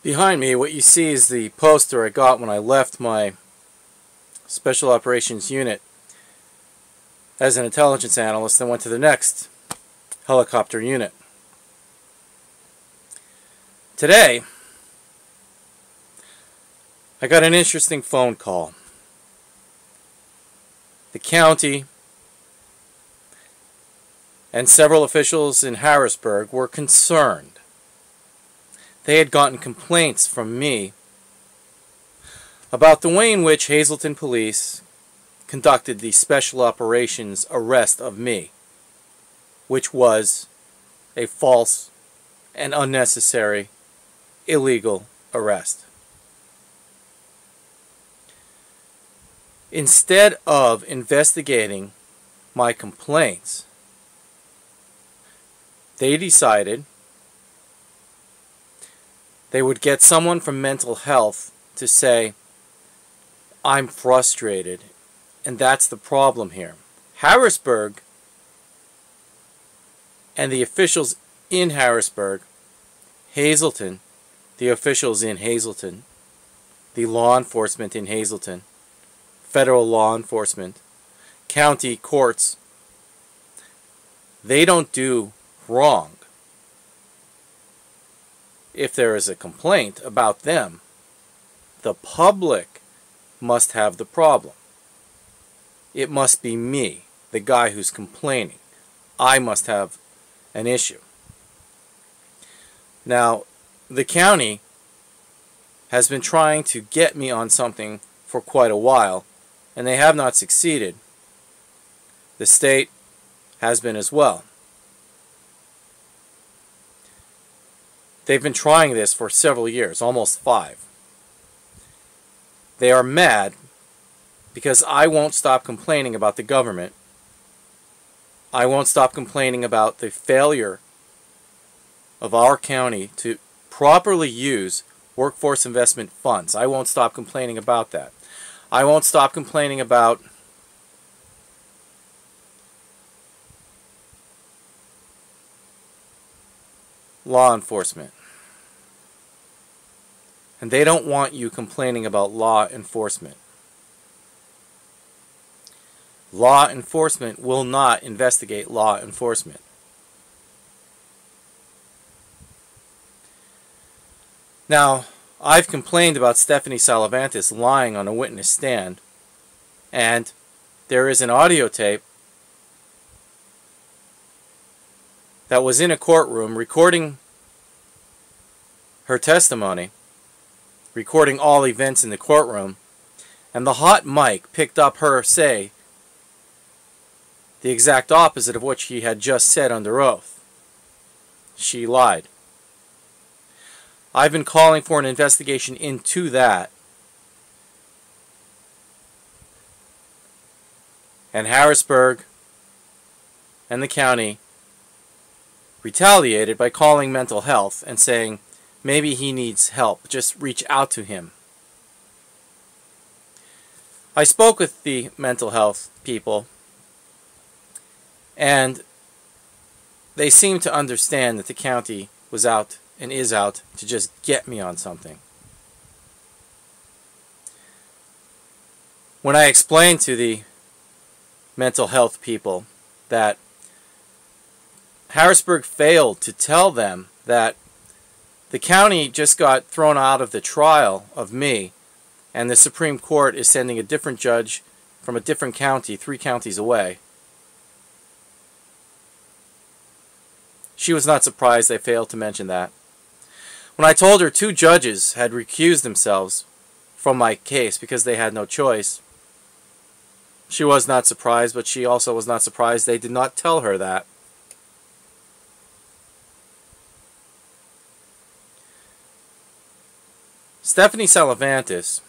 Behind me, what you see is the poster I got when I left my Special Operations Unit as an intelligence analyst and went to the next helicopter unit. Today, I got an interesting phone call. The county and several officials in Harrisburg were concerned. They had gotten complaints from me about the way in which Hazleton police conducted the special operations arrest of me, which was a false and unnecessary illegal arrest. Instead of investigating my complaints, they decided they would get someone from mental health to say, I'm frustrated, and that's the problem here. Harrisburg and the officials in Harrisburg, Hazleton, the officials in Hazleton, the law enforcement in Hazleton, federal law enforcement, county courts, they don't do wrong. If there is a complaint about them, the public must have the problem. It must be me, the guy who's complaining. I must have an issue. Now, the county has been trying to get me on something for quite a while, and they have not succeeded. The state has been as well. They've been trying this for several years, almost 5. They are mad because I won't stop complaining about the government. I won't stop complaining about the failure of our county to properly use workforce investment funds. I won't stop complaining about that. I won't stop complaining about law enforcement. And they don't want you complaining about law enforcement. Law enforcement will not investigate law enforcement. Now, I've complained about Stephanie Salavantis lying on a witness stand, and there is an audio tape that was in a courtroom recording her testimony, recording all events in the courtroom, and the hot mic picked up her say the exact opposite of what she had just said under oath. She lied. I've been calling for an investigation into that, and Harrisburg and the county retaliated by calling mental health and saying maybe he needs help, just reach out to him. I spoke with the mental health people, and they seem to understand that the county was out and is out to just get me on something. When I explained to the mental health people that Harrisburg failed to tell them that the county just got thrown out of the trial of me, and the Supreme Court is sending a different judge from a different county, 3 counties away, she was not surprised I failed to mention that. When I told her 2 judges had recused themselves from my case because they had no choice, she was not surprised, but she also was not surprised they did not tell her that. Stephanie Salavantis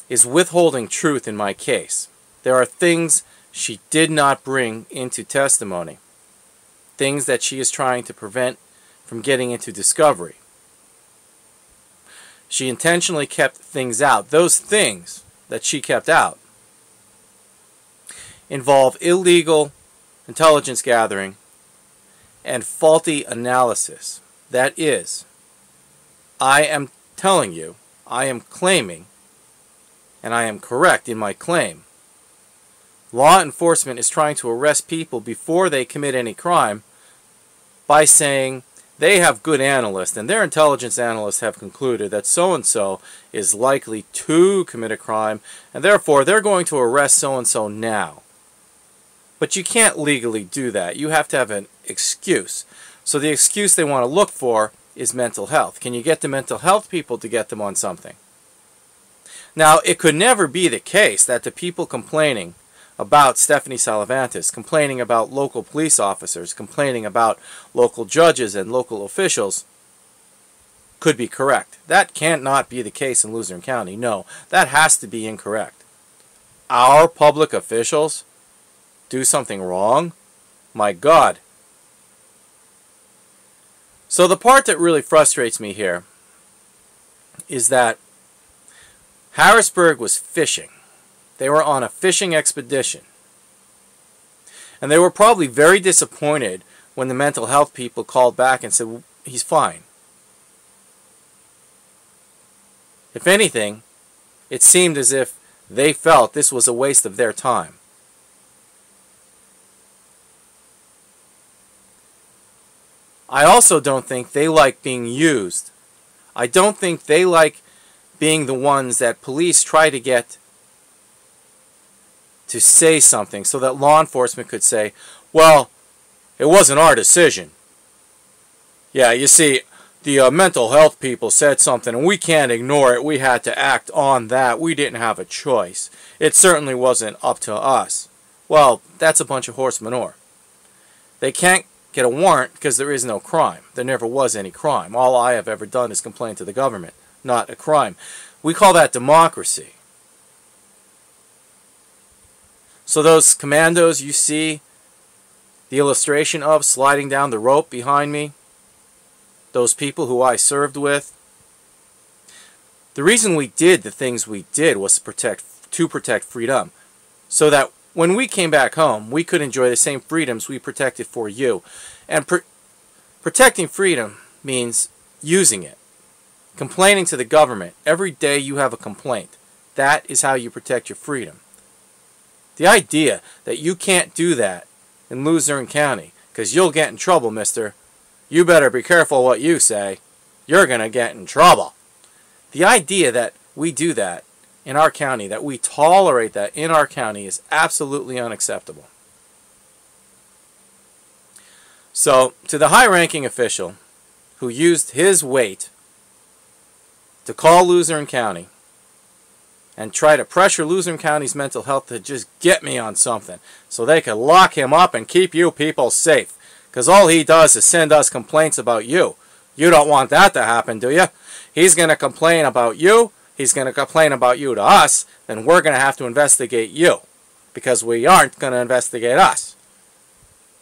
is withholding truth in my case. There are things she did not bring into testimony, things that she is trying to prevent from getting into discovery. She intentionally kept things out. Those things that she kept out involve illegal intelligence gathering and faulty analysis. That is, I am telling you, I am claiming, and I am correct in my claim, law enforcement is trying to arrest people before they commit any crime by saying they have good analysts, and their intelligence analysts have concluded that so-and-so is likely to commit a crime, and therefore they're going to arrest so-and-so now. But you can't legally do that. You have to have an excuse. So the excuse they want to look for is mental health. Can you get the mental health people to get them on something? Now, it could never be the case that the people complaining about Stephanie Salavantis, complaining about local police officers, complaining about local judges and local officials could be correct. That cannot be the case in Luzerne County. No, that has to be incorrect. Our public officials do something wrong? My God. So the part that really frustrates me here is that Harrisburg was fishing. They were on a fishing expedition. And they were probably very disappointed when the mental health people called back and said, he's fine. If anything, it seemed as if they felt this was a waste of their time. I also don't think they like being used. I don't think they like being the ones that police try to get to say something so that law enforcement could say, well, it wasn't our decision. Yeah, you see, the mental health people said something and we can't ignore it. We had to act on that. We didn't have a choice. It certainly wasn't up to us. Well, that's a bunch of horse manure. They can't get a warrant because there is no crime. There never was any crime. All I have ever done is complain to the government, not a crime. We call that democracy. So those commandos you see the illustration of sliding down the rope behind me, those people who I served with, the reason we did the things we did was to protect freedom, so that when we came back home, we could enjoy the same freedoms we protected for you. And protecting freedom means using it. Complaining to the government. Every day you have a complaint. That is how you protect your freedom. The idea that you can't do that in Luzerne County, because you'll get in trouble, mister. You better be careful what you say. You're going to get in trouble. The idea that we do that in our county, that we tolerate that in our county, is absolutely unacceptable. So, to the high-ranking official who used his weight to call Luzerne County and try to pressure Luzerne County's mental health to just get me on something so they could lock him up and keep you people safe. Because all he does is send us complaints about you. You don't want that to happen, do you? He's going to complain about you. He's going to complain about you to us. Then we're going to have to investigate you. Because we aren't going to investigate us.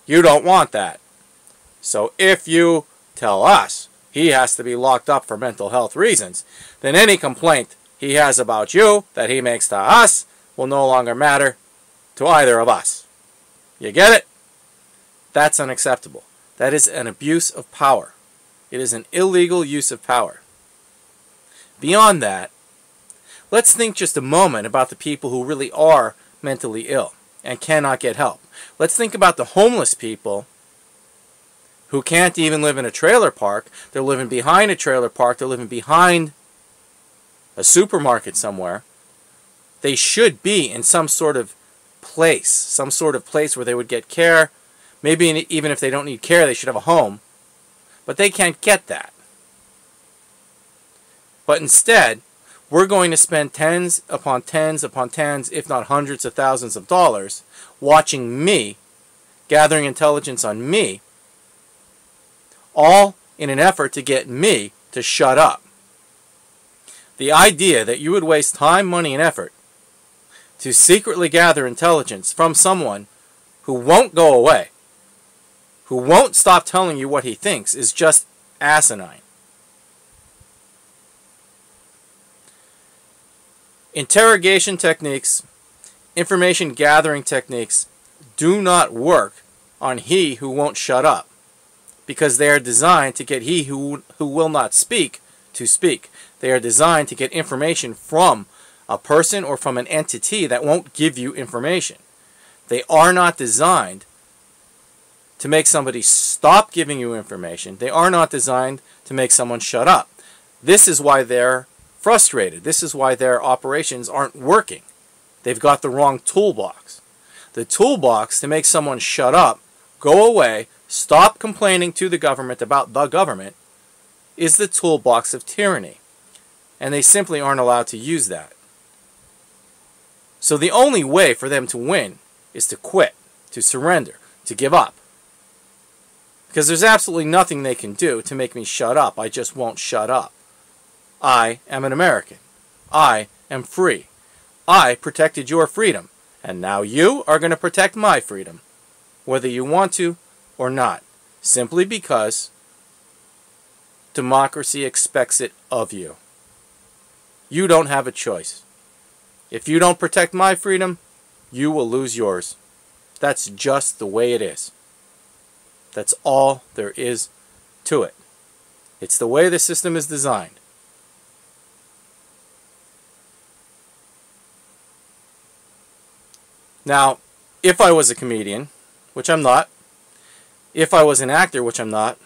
You don't want that. So if you tell us he has to be locked up for mental health reasons, then any complaint he has about you that he makes to us will no longer matter to either of us. You get it? That's unacceptable. That is an abuse of power. It is an illegal use of power. Beyond that, let's think just a moment about the people who really are mentally ill and cannot get help. Let's think about the homeless people who can't even live in a trailer park. They're living behind a trailer park. They're living behind a supermarket somewhere. They should be in some sort of place where they would get care. Maybe even if they don't need care, they should have a home. But they can't get that. But instead, we're going to spend tens upon tens upon tens, if not hundreds of thousands of dollars, watching me, gathering intelligence on me, all in an effort to get me to shut up. The idea that you would waste time, money, and effort to secretly gather intelligence from someone who won't go away, who won't stop telling you what he thinks, is just asinine. Interrogation techniques, information gathering techniques do not work on he who won't shut up, because they are designed to get he who will not speak to speak. They are designed to get information from a person or from an entity that won't give you information. They are not designed to make somebody stop giving you information. They are not designed to make someone shut up. This is why they're frustrated. This is why their operations aren't working. They've got the wrong toolbox. The toolbox to make someone shut up, go away, stop complaining to the government about the government, is the toolbox of tyranny. And they simply aren't allowed to use that. So the only way for them to win is to quit, to surrender, to give up. Because there's absolutely nothing they can do to make me shut up. I just won't shut up. I am an American. I am free. I protected your freedom. And now you are going to protect my freedom. Whether you want to or not. Simply because democracy expects it of you. You don't have a choice. If you don't protect my freedom, you will lose yours. That's just the way it is. That's all there is to it. It's the way the system is designed. Now, if I was a comedian, which I'm not, if I was an actor, which I'm not,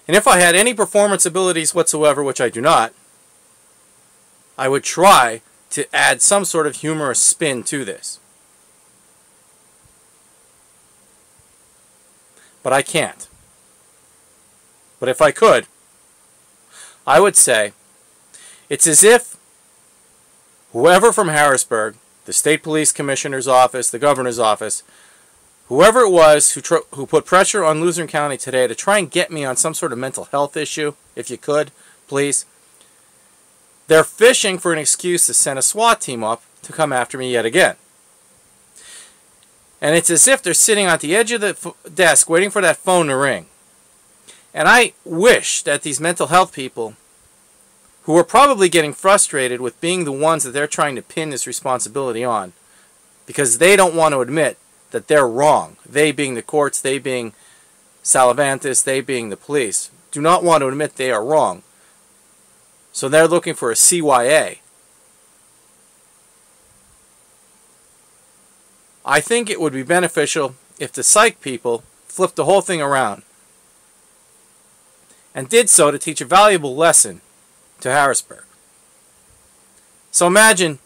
and if I had any performance abilities whatsoever, which I do not, I would try to add some sort of humorous spin to this. But I can't. But if I could, I would say it's as if whoever from Harrisburg, the State Police Commissioner's office, the Governor's office, whoever it was who put pressure on Luzerne County today to try and get me on some sort of mental health issue, if you could, please, they're fishing for an excuse to send a SWAT team up to come after me yet again. And it's as if they're sitting at the edge of the desk waiting for that phone to ring. And I wish that these mental health people, who are probably getting frustrated with being the ones that they're trying to pin this responsibility on, because they don't want to admit that they're wrong, they being the courts, they being Salavantis, they being the police, do not want to admit they are wrong. So they're looking for a CYA. I think it would be beneficial if the psych people flipped the whole thing around and did so to teach a valuable lesson to Harrisburg. So imagine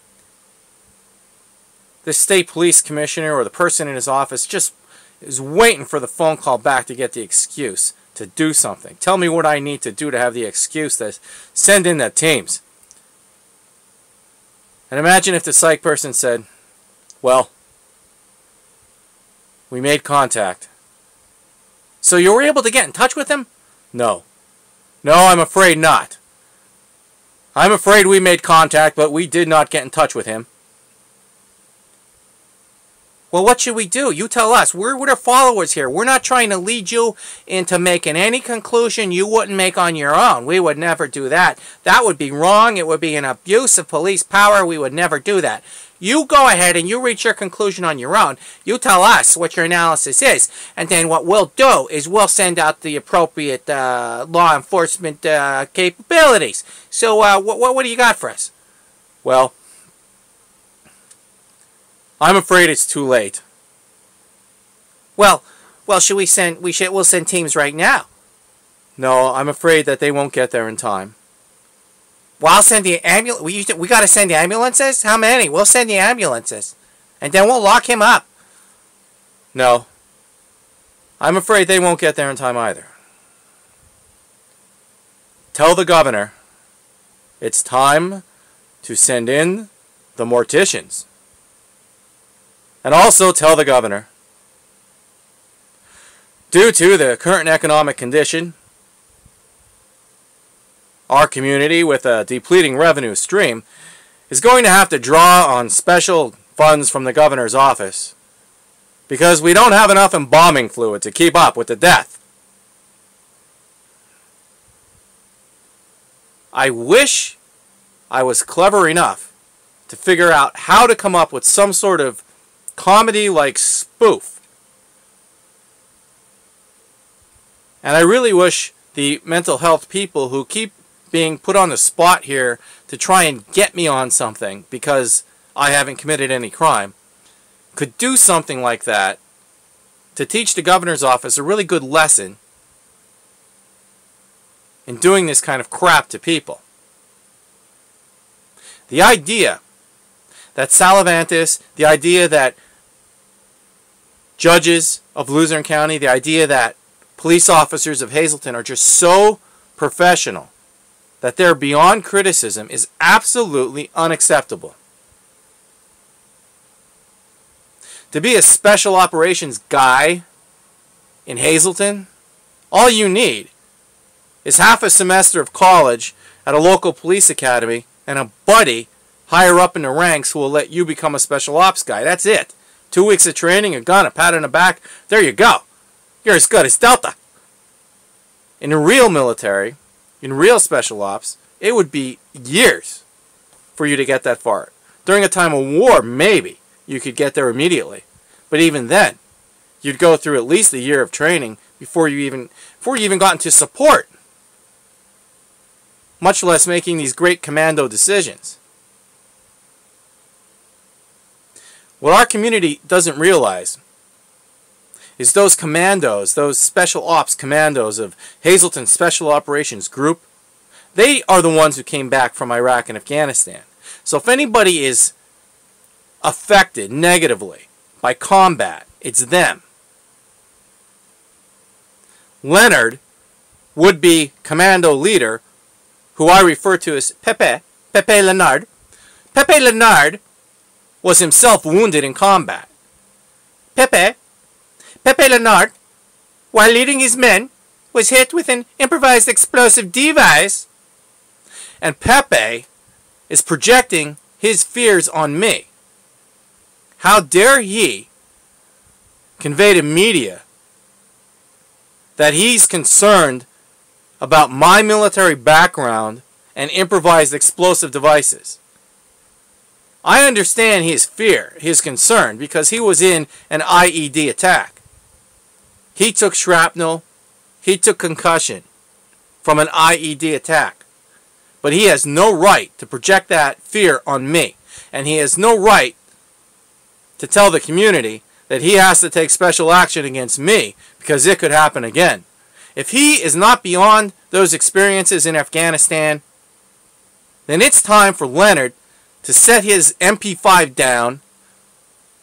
the state police commissioner or the person in his office just is waiting for the phone call back to get the excuse to do something. Tell me what I need to do to have the excuse to send in the teams. And imagine if the psych person said, well, we made contact. So you were able to get in touch with him? No. No, I'm afraid not. I'm afraid we made contact, but we did not get in touch with him. Well, what should we do? You tell us. We're the followers here. We're not trying to lead you into making any conclusion you wouldn't make on your own. We would never do that. That would be wrong. It would be an abuse of police power. We would never do that. You go ahead and you reach your conclusion on your own. You tell us what your analysis is. And then what we'll do is we'll send out the appropriate law enforcement capabilities. So what do you got for us? Well, I'm afraid it's too late. Well, should we send? We'll send teams right now. No, I'm afraid that they won't get there in time. Well, I'll send the ambulance. We got to send the ambulances? How many? We'll send the ambulances. And then we'll lock him up. No. I'm afraid they won't get there in time either. Tell the governor it's time to send in the morticians. And also tell the governor, due to the current economic condition, our community, with a depleting revenue stream, is going to have to draw on special funds from the governor's office because we don't have enough embalming fluid to keep up with the death. I wish I was clever enough to figure out how to come up with some sort of comedy-like spoof. And I really wish the mental health people who keep being put on the spot here to try and get me on something because I haven't committed any crime, could do something like that to teach the governor's office a really good lesson in doing this kind of crap to people. The idea that Salavantis, the idea that judges of Luzerne County, the idea that police officers of Hazleton are just so professional that they're beyond criticism is absolutely unacceptable. To be a special operations guy in Hazleton, all you need is half a semester of college at a local police academy and a buddy higher up in the ranks who will let you become a special ops guy. That's it. 2 weeks of training, a gun, a pat on the back. There you go. You're as good as Delta. In the real military, in real special ops, it would be years for you to get that far. During a time of war, maybe you could get there immediately. But even then, you'd go through at least a year of training before you even got into support. Much less making these great commando decisions. What our community doesn't realize is those commandos, those special ops commandos of Hazleton Special Operations Group, they are the ones who came back from Iraq and Afghanistan. So if anybody is affected negatively by combat, it's them. Leonard, would-be commando leader, who I refer to as Pepe Leonard. Pepe Leonard was himself wounded in combat. Pepe Leonard, while leading his men, was hit with an improvised explosive device. And Pepe is projecting his fears on me. How dare he convey to media that he's concerned about my military background and improvised explosive devices? I understand his fear, his concern, because he was in an IED attack. He took shrapnel, he took concussion from an IED attack. But he has no right to project that fear on me. And he has no right to tell the community that he has to take special action against me because it could happen again. If he is not beyond those experiences in Afghanistan, then it's time for Leonard to set his MP5 down,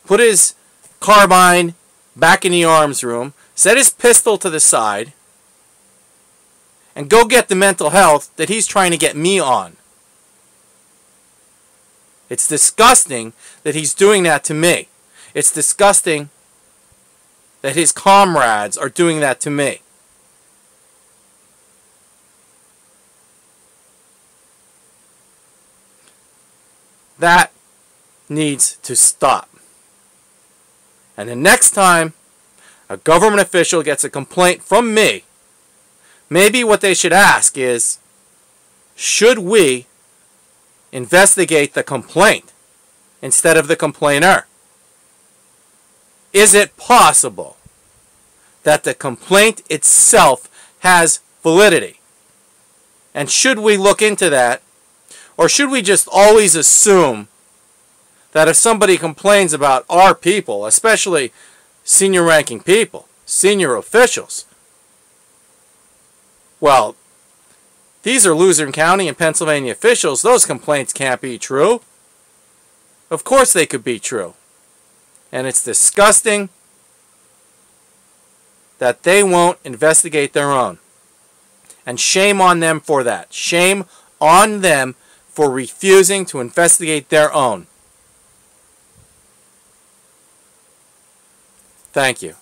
put his carbine back in the arms room, set his pistol to the side, and go get the mental health that he's trying to get me on. It's disgusting that he's doing that to me. It's disgusting that his comrades are doing that to me. That needs to stop. And the next time a government official gets a complaint from me, maybe what they should ask is, should we investigate the complaint instead of the complainer? Is it possible that the complaint itself has validity? And should we look into that? Or should we just always assume that if somebody complains about our people, especially senior ranking people, senior officials, well, these are Luzerne County and Pennsylvania officials, those complaints can't be true. Of course they could be true. And it's disgusting that they won't investigate their own. And shame on them for that. Shame on them for refusing to investigate their own. Thank you.